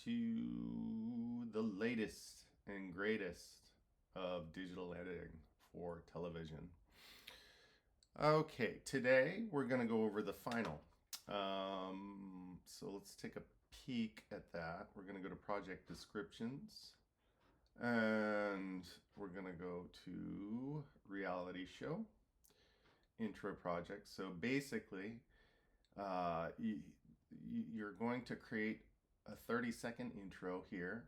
to the latest and greatest of digital editing for television. Okay, today we're going to go over the final. So let's take a peek at that. We're going to go to project descriptions and we're going to go to reality show, intro project. So basically, you're going to create a 30-second intro here,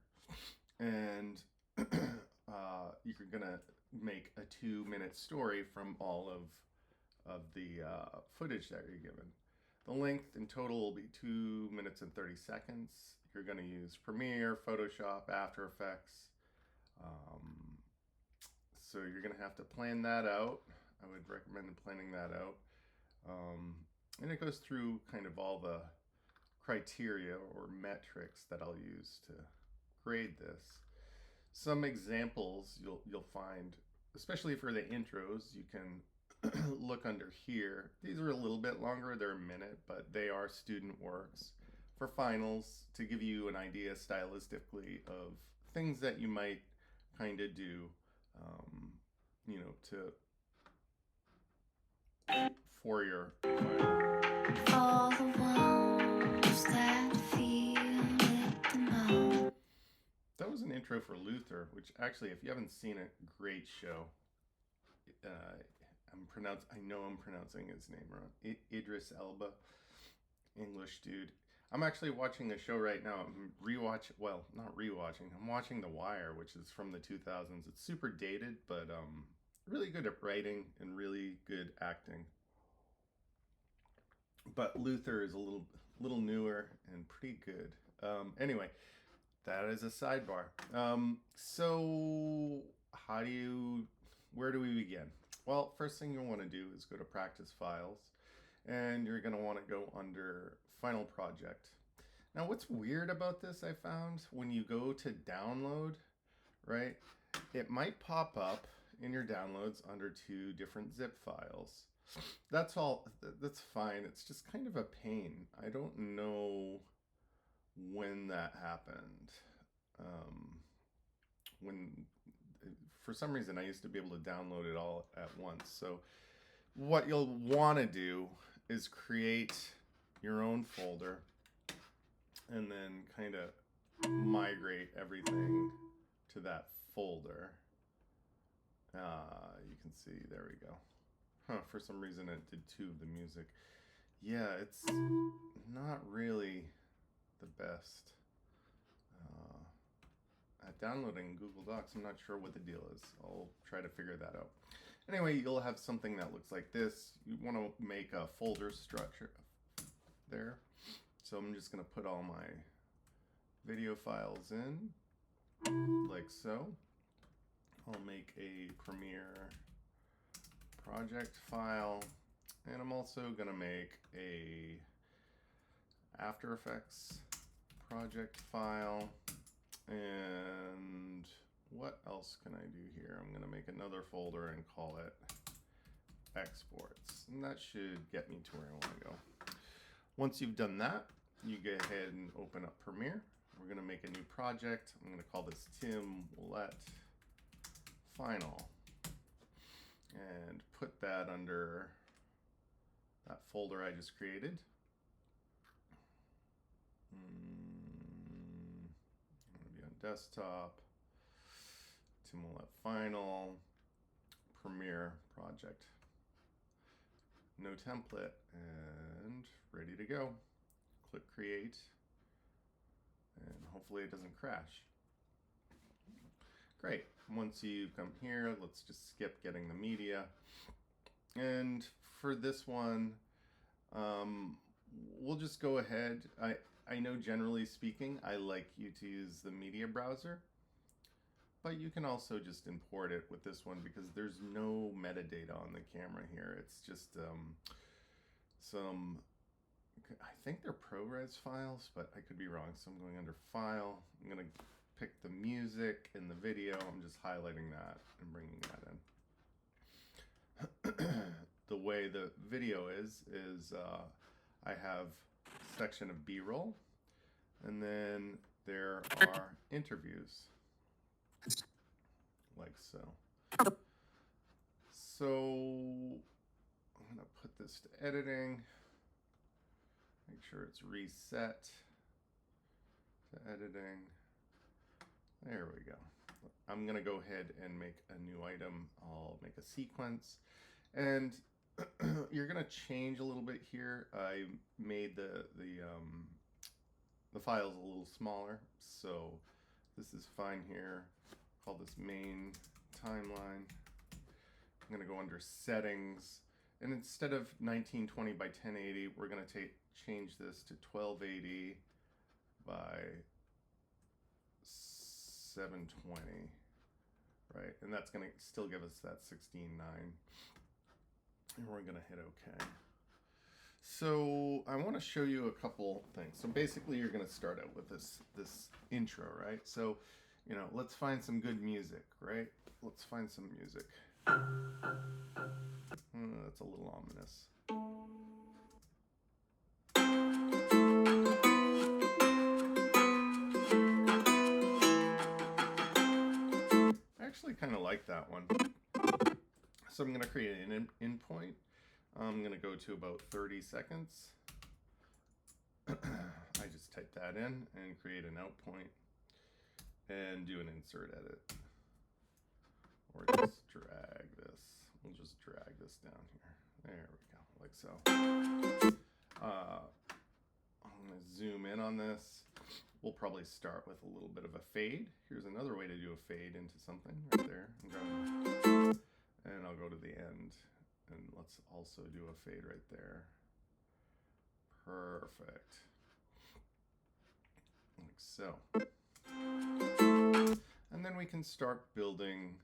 and you're gonna make a 2-minute story from all of the footage that you're given. The length in total will be 2 minutes and 30 seconds. You're going to use Premiere, Photoshop, After Effects. So you're going to have to plan that out. I would recommend planning that out. And it goes through kind of all the criteria or metrics that I'll use to grade this. Some examples you'll find, especially for the intros, you can look under here. These are a little bit longer, they're a minute, but they are student works for finals to give you an idea stylistically of things that you might kind of do, for your final. All the ones that feel it the most. That was an intro for Luther, which actually, if you haven't seen it, great show. I know I'm pronouncing his name wrong. Idris Elba, English dude. I'm actually watching a show right now. I'm not rewatching. I'm watching The Wire, which is from the 2000s. It's super dated, but really good at writing and really good acting. But Luther is a little newer and pretty good. Anyway, that is a sidebar. So where do we begin? Well, first thing you'll want to do is go to practice files, and you're going to want to go under final project. Now, what's weird about this, I found, when you go to download, right, it might pop up in your downloads under 2 different zip files. That's fine. It's just kind of a pain. I don't know when that happened. For some reason, I used to be able to download it all at once. So what you'll want to do is create your own folder and then kind of migrate everything to that folder. You can see, there we go. For some reason it did 2 of the music. Yeah, it's not really the best at downloading Google Docs. I'm not sure what the deal is. I'll try to figure that out. Anyway, you'll have something that looks like this. You want to make a folder structure there. So I'm just going to put all my video files in, like so. I'll make a Premiere project file, and I'm also going to make a After Effects project file. And what else can I do here? I'm going to make another folder and call it exports, and that should get me to where I want to go. Once you've done that, you go ahead and open up Premiere. We're going to make a new project. I'm going to call this Tim Willett Final and put that under that folder I just created. I'm going to be on desktop, Tim Willett Final, Premiere project. No template, and ready to go. Click create, and hopefully it doesn't crash. Great. Once you come here, let's just skip getting the media. And for this one, we'll just go ahead. I know generally speaking, I like you to use the media browser, but you can also just import it with this one because there's no metadata on the camera here. It's just I think they're ProRes files, but I could be wrong. So I'm going under File. I'm going to pick the music and the video. I'm just highlighting that and bringing that in. The way the video is I have a section of B-roll, and then there are interviews, like so. So I'm going to put this to editing, make sure it's reset to editing. There we go. I'm going to go ahead and make a new item. I'll make a sequence, and you're going to change a little bit here. I made the files a little smaller, so this is fine here. Call this main timeline. I'm going to go under settings, and instead of 1920 by 1080, we're going to change this to 1280 by 720, right? And that's going to still give us that 16:9, and we're going to hit OK. So I want to show you a couple things. So basically, you're going to start out with this intro, right? So, you know, let's find some good music, right? Let's find some music. That's a little ominous. I actually kind of like that one. So I'm going to create an in point. I'm going to go to about 30 seconds. I just type that in and create an out point and do an insert edit. Or just drag this. We'll just drag this down here. There we go, like so. I'm going to zoom in on this. We'll probably start with a little bit of a fade. Here's another way to do a fade into something right there. And I'll go to the end. And let's also do a fade right there. Perfect. Like so. And then we can start building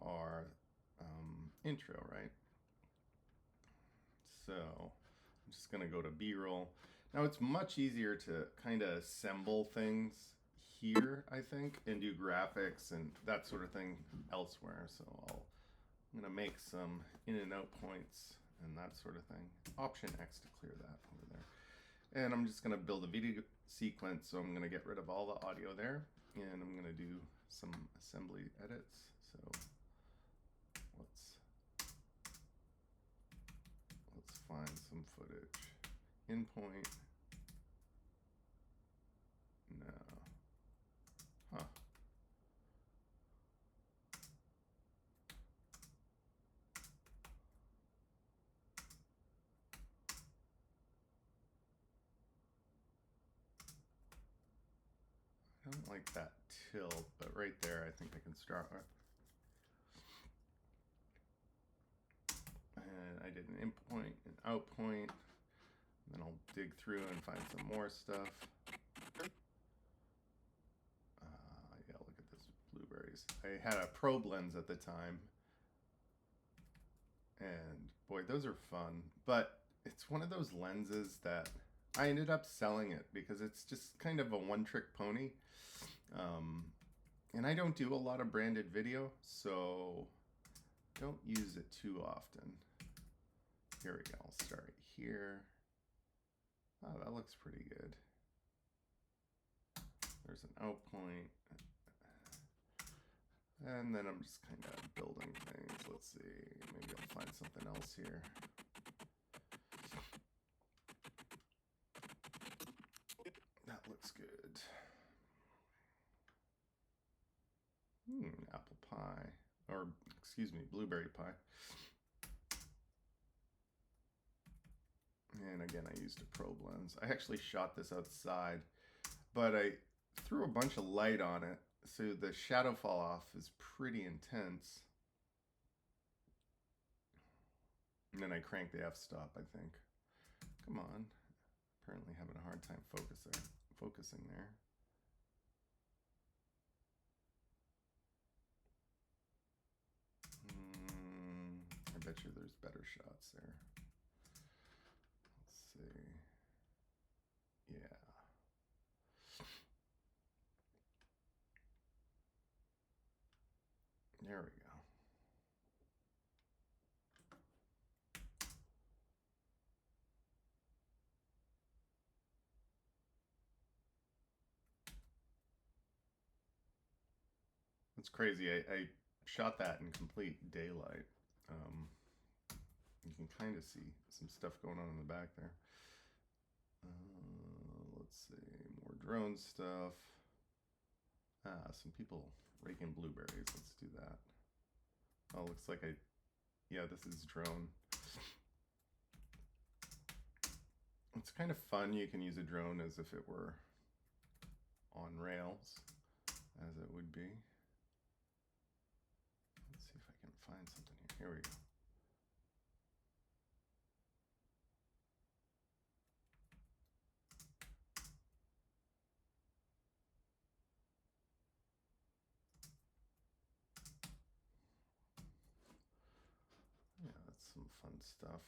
our intro, right? So I'm just going to go to B-roll. Now it's much easier to kind of assemble things here, I think, and do graphics and that sort of thing elsewhere. So I'm going to make some in and out points and that sort of thing. Option X to clear that over there. And I'm just going to build a video sequence. So I'm going to get rid of all the audio there, and I'm going to do some assembly edits. So let's find some footage. In point. No. Huh. I don't like that tilt, but right there I think I can start with. And I did an in point, an out point. Then I'll dig through and find some more stuff. Yeah, look at this blueberries. I had a probe lens at the time. And boy, those are fun. But it's one of those lenses that I ended up selling it because it's just kind of a one-trick pony. And I don't do a lot of branded video, so don't use it too often. Here we go. I'll start right here. Oh, that looks pretty good. There's an out point. And then I'm just kind of building things. Let's see. Maybe I'll find something else here. That looks good. Apple pie. Or, excuse me, blueberry pie. And again, I used a probe lens. I actually shot this outside, but I threw a bunch of light on it, so the shadow fall off is pretty intense. And then I cranked the f-stop, I think. Come on. Apparently having a hard time focusing there. I bet you there's better shots there. Let's see. Yeah. There we go. It's crazy. I shot that in complete daylight. You can kind of see some stuff going on in the back there. Let's see, more drone stuff. Some people raking blueberries. Let's do that. Oh, looks like yeah, this is drone. It's kind of fun. You can use a drone as if it were on rails, as it would be. Let's see if I can find something here. Here we go. Yeah, that's some fun stuff.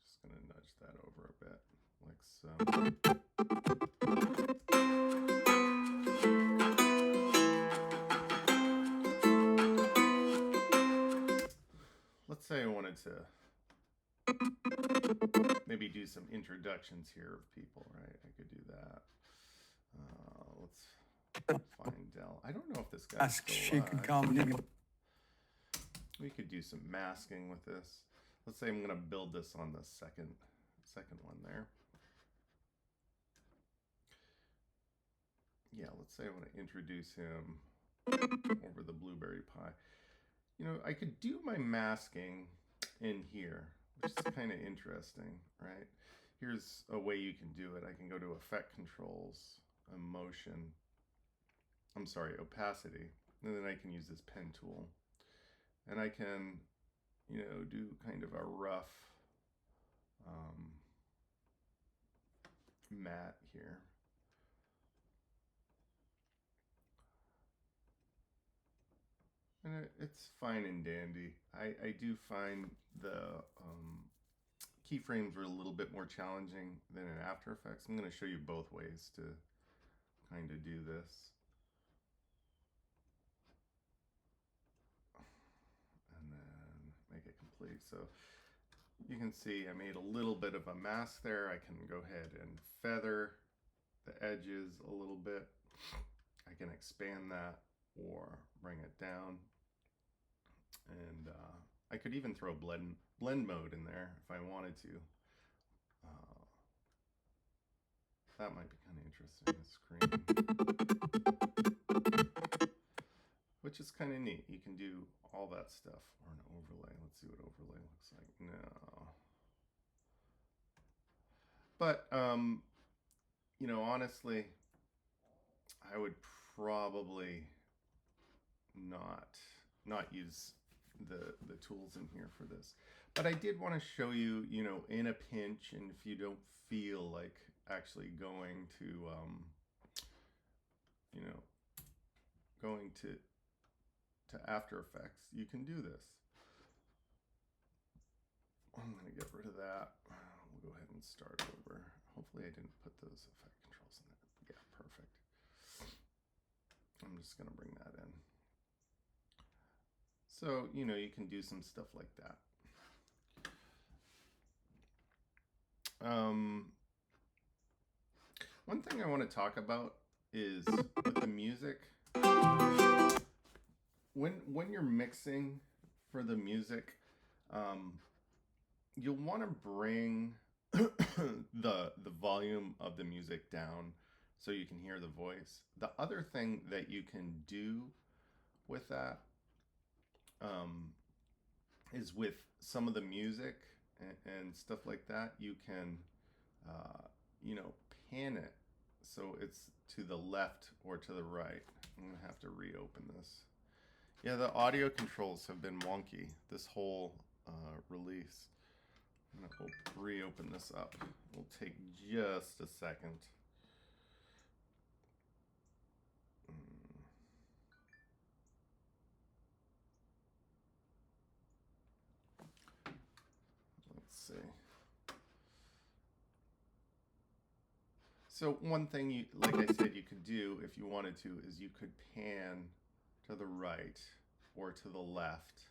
Just gonna nudge that over a bit, like so. Let's say I wanted to maybe do some introductions here of people, right? I could do that. Let's find Dell. I don't know if this guy's still alive. We could do some masking with this. Let's say I'm going to build this on the second one there. Yeah, let's say I want to introduce him over the Blueberry Pie. You know, I could do my masking in here, which is kind of interesting, right? Here's a way you can do it. I can go to Effect Controls, Motion, I'm sorry, Opacity, and then I can use this pen tool. And I can, you know, do kind of a rough matte here. And it's fine and dandy. I do find the keyframes are a little bit more challenging than in After Effects. I'm going to show you both ways to kind of do this. And then make it complete. So you can see I made a little bit of a mask there. I can go ahead and feather the edges a little bit. I can expand that or bring it down. And I could even throw blend mode in there if I wanted to. That might be kind of interesting, the screen. Which is kind of neat. You can do all that stuff. Or an overlay. Let's see what overlay looks like. No. But, you know, honestly, I would probably not use the tools in here for this. But I did want to show you, you know, in a pinch, and if you don't feel like actually going to, you know, going to After Effects, you can do this. I'm going to get rid of that. We'll go ahead and start over. Hopefully I didn't put those effect controls in there. Yeah, perfect. I'm just going to bring that in. So, you know, you can do some stuff like that. One thing I want to talk about is with the music. When you're mixing for the music, you'll want to bring the volume of the music down so you can hear the voice. The other thing that you can do with that is with some of the music and stuff like that, you can, you know, pan it so it's to the left or to the right. I'm gonna have to reopen this. Yeah, the audio controls have been wonky this whole release. I'm gonna reopen this up. It'll take just a second. Let's see. So one thing you, like I said, you could do if you wanted to, is you could pan to the right or to the left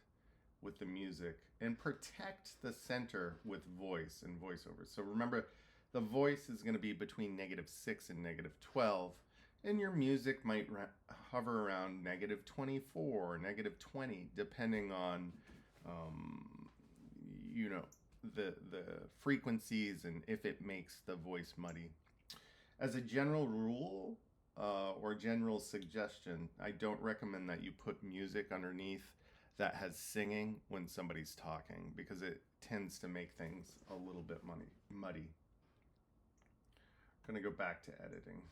with the music and protect the center with voice and voiceover. So remember, the voice is going to be between -6 and -12, and your music might hover around -24 or -20, depending on, you know, the frequencies and if it makes the voice muddy. As a general rule, or general suggestion, I don't recommend that you put music underneath that has singing when somebody's talking, because it tends to make things a little bit muddy. I'm going to go back to editing.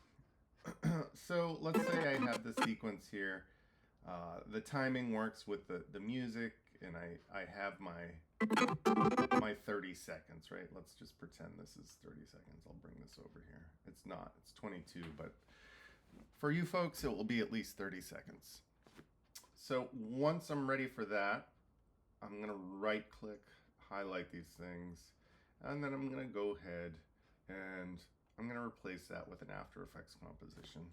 So let's say I have the sequence here. The timing works with the music, and I have my 30 seconds, right? Let's just pretend this is 30 seconds. I'll bring this over here. It's not, it's 22, but for you folks, it will be at least 30 seconds. So once I'm ready for that, I'm going to right click, highlight these things, and then I'm going to go ahead and I'm going to replace that with an After Effects composition.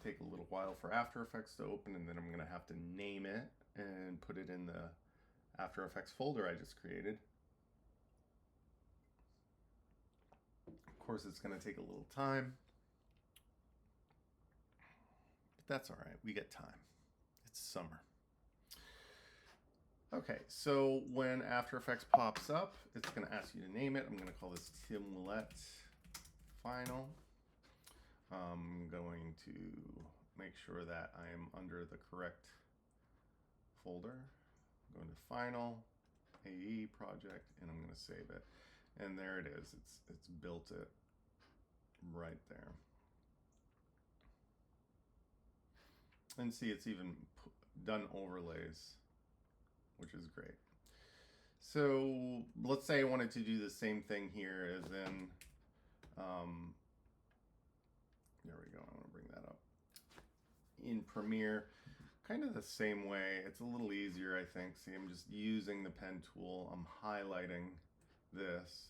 Take a little while for After Effects to open, and then I'm going to have to name it and put it in the After Effects folder I just created. Of course, it's going to take a little time, but that's all right. We get time. It's summer. Okay, so when After Effects pops up, it's going to ask you to name it. I'm going to call this Tim Willett Final. I'm going to make sure that I am under the correct folder. I'm going to Final, AE Project, and I'm going to save it. And there it is. It's built it right there. And see, it's even done overlays, which is great. So let's say I wanted to do the same thing here as in, there we go, I want to bring that up. In Premiere, kind of the same way. It's a little easier, I think. See, I'm just using the pen tool. I'm highlighting this.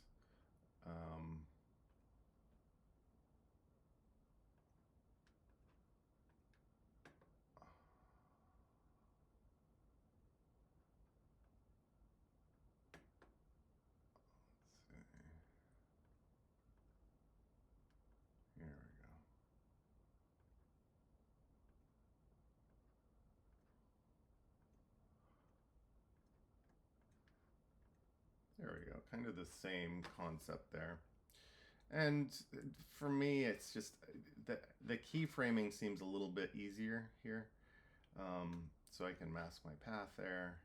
Here we go. There we go. Kind of the same concept there. And for me, it's just the keyframing seems a little bit easier here. So I can mask my path there.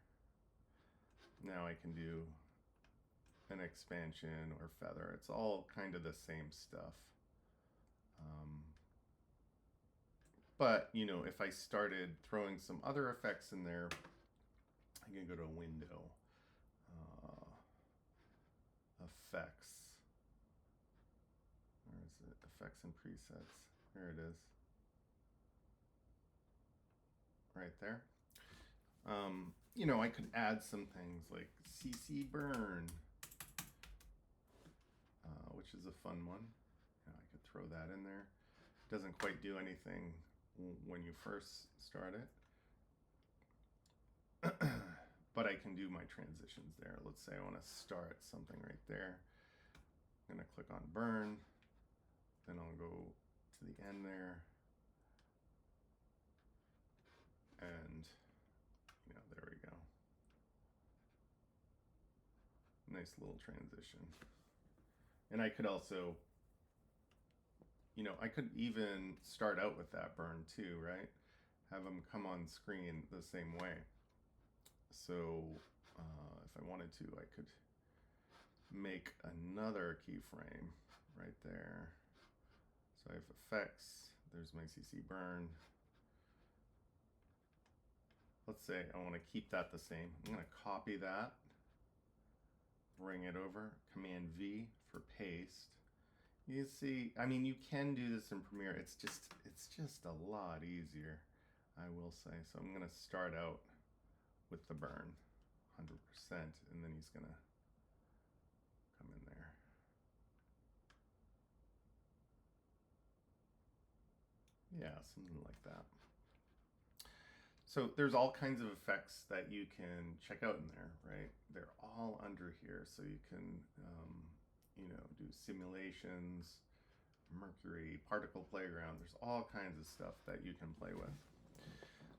Now I can do an expansion or feather. It's all kind of the same stuff. But, you know, if I started throwing some other effects in there, I can go to Window, Effects. Where is it? Effects and Presets. There it is. Right there. You know, I could add some things like CC Burn, which is a fun one. You know, I could throw that in there. It doesn't quite do anything when you first start it. But I can do my transitions there. Let's say I want to start something right there. I'm going to click on Burn. Then I'll go to the end there. And, you know, there we go. Nice little transition. And I could also, you know, I could even start out with that burn too, right? Have them come on screen the same way. So if I wanted to, I could make another keyframe right there. So I have effects, there's my CC Burn. Let's say I want to keep that the same. I'm going to copy that, bring it over, Command V for paste. You see, I mean, you can do this in Premiere. It's just a lot easier, I will say. So I'm going to start out with the burn. 100%, and then he's gonna come in there. Yeah, something like that. So there's all kinds of effects that you can check out in there, right? They're all under here, so you can, do simulations, Mercury, particle playground. There's all kinds of stuff that you can play with.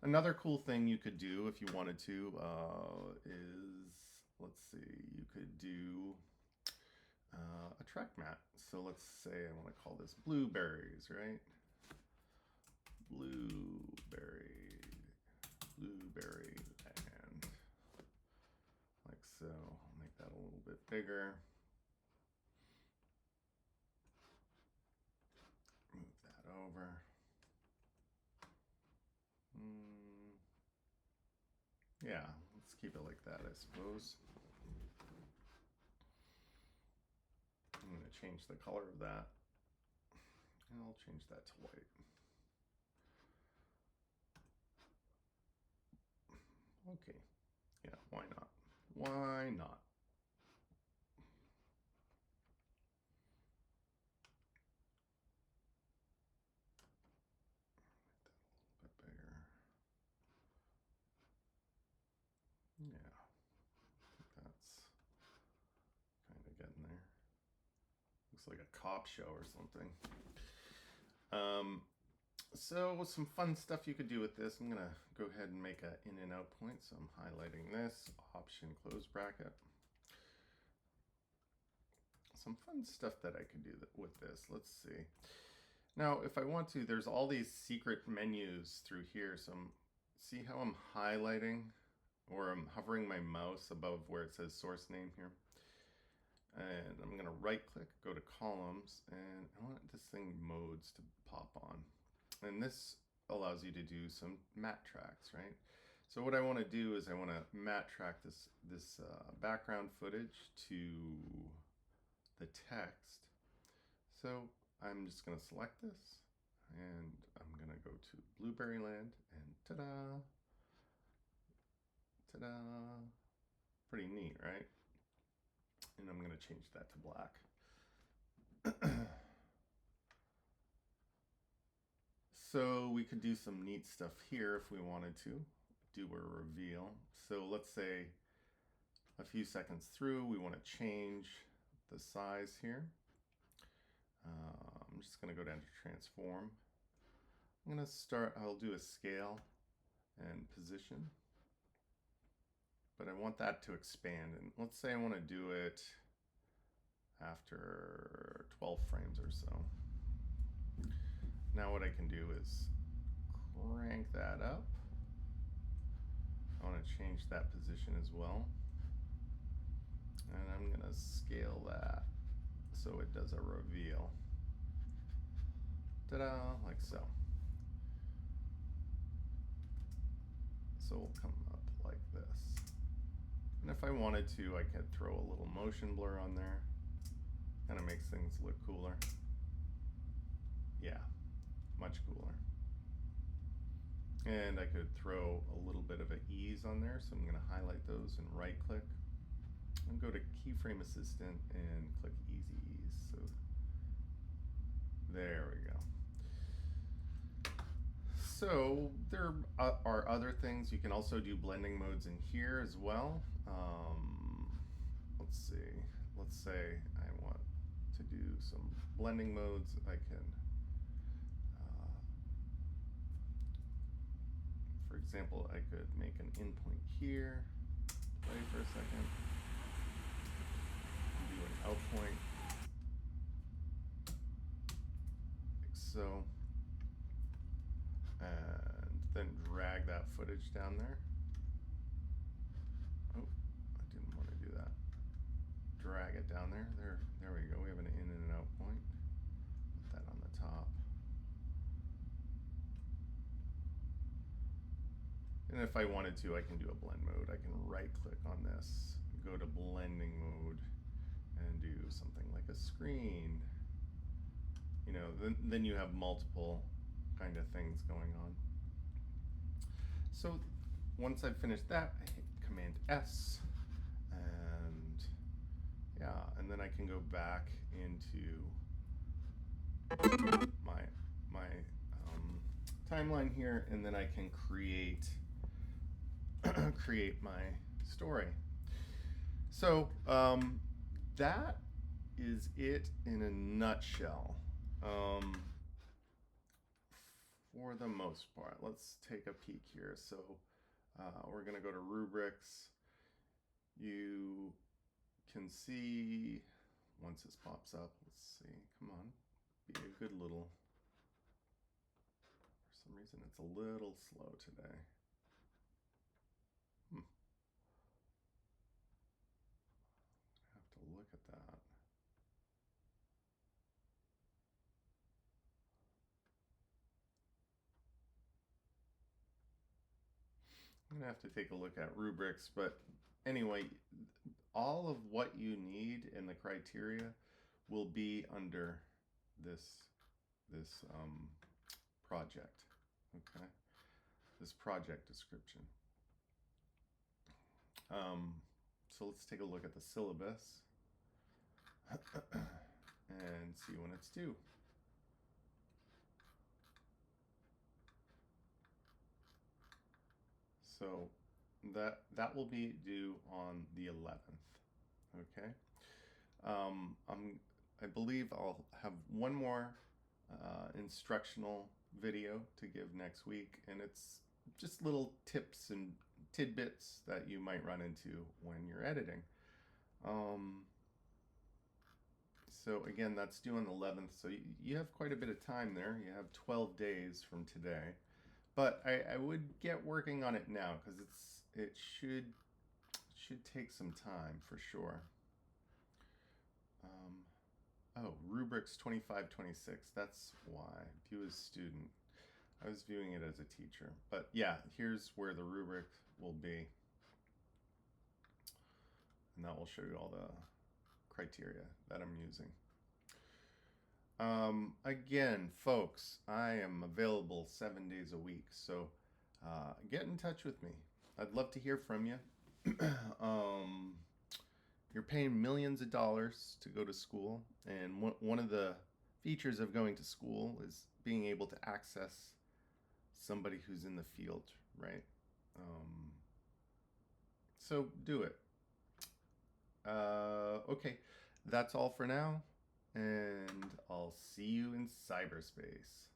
Another cool thing you could do if you wanted to is, let's see, you could do a track mat. So let's say I want to call this blueberries, right? Blueberry land, like so. I'll make that a little bit bigger. Move that over. Yeah, let's keep it like that, I suppose. I'm going to change the color of that, and I'll change that to white. Okay, yeah, why not? Why not? Make that a little bit bigger. Yeah, that's kind of getting there. Looks like a cop show or something. So some fun stuff you could do with this. I'm gonna go ahead and make an in and out point. So I'm highlighting this, option close bracket. Some fun stuff that I could do with this. Let's see. Now, if I want to, there's all these secret menus through here. So see how I'm highlighting, or I'm hovering my mouse above where it says source name here. And I'm gonna right click, go to columns, and I want this thing modes to pop on. And this allows you to do some matte tracks, right? So what I want to do is I want to matte track this background footage to the text. So I'm just going to select this, and I'm going to go to Blueberry Land, and ta-da! Ta-da! Pretty neat, right? And I'm going to change that to black. So we could do some neat stuff here if we wanted to do a reveal. So let's say a few seconds through, we want to change the size here. I'm just going to go down to transform. I'm going to start, I'll do a scale and position, but I want that to expand. And let's say I want to do it after 12 frames or so. Now what I can do is crank that up. I want to change that position as well. And I'm going to scale that so it does a reveal. Ta-da, like so. So we'll come up like this. And if I wanted to, I could throw a little motion blur on there. Kind of makes things look cooler. Yeah. Much cooler. And I could throw a little bit of an ease on there, so I'm going to highlight those and right click and go to keyframe assistant and click easy ease. So there we go. So there are other things. You can also do blending modes in here as well. Let's see. Let's say I want to do some blending modes. I can for example, I could make an in point here, play for a second, do an out point, like so, and then drag that footage down there. Oh, I didn't want to do that. Drag it down there. There we go. We have an in and an out point. Put that on the top. And if I wanted to, I can do a blend mode. I can right click on this, go to blending mode, and do something like a screen. You know, then you have multiple kind of things going on. So once I've finished that, I Command S, and yeah, and then I can go back into my timeline here, and then I can create create my story. So that is it in a nutshell. For the most part, let's take a peek here. So we're going to go to rubrics. You can see once this pops up, let's see, come on, be a good little, for some reason it's a little slow today. Have to look at that. I'm gonna have to take a look at rubrics, but anyway, all of what you need in the criteria will be under this project. Okay, this project description. So let's take a look at the syllabus and see when it's due. So that will be due on the 11th. Okay. I believe I'll have one more instructional video to give next week, and it's just little tips and tidbits that you might run into when you're editing. So again, that's due on the 11th, so you have quite a bit of time there. You have 12 days from today. But I would get working on it now, because it should take some time for sure. Oh, rubrics 25-26. That's why. View as student. I was viewing it as a teacher. But yeah, here's where the rubric will be. And that will show you all the criteria that I'm using. Again, folks, I am available 7 days a week. So get in touch with me. I'd love to hear from you. You're paying millions of dollars to go to school, and one of the features of going to school is being able to access somebody who's in the field, right? So do it. Okay, that's all for now, and I'll see you in cyberspace.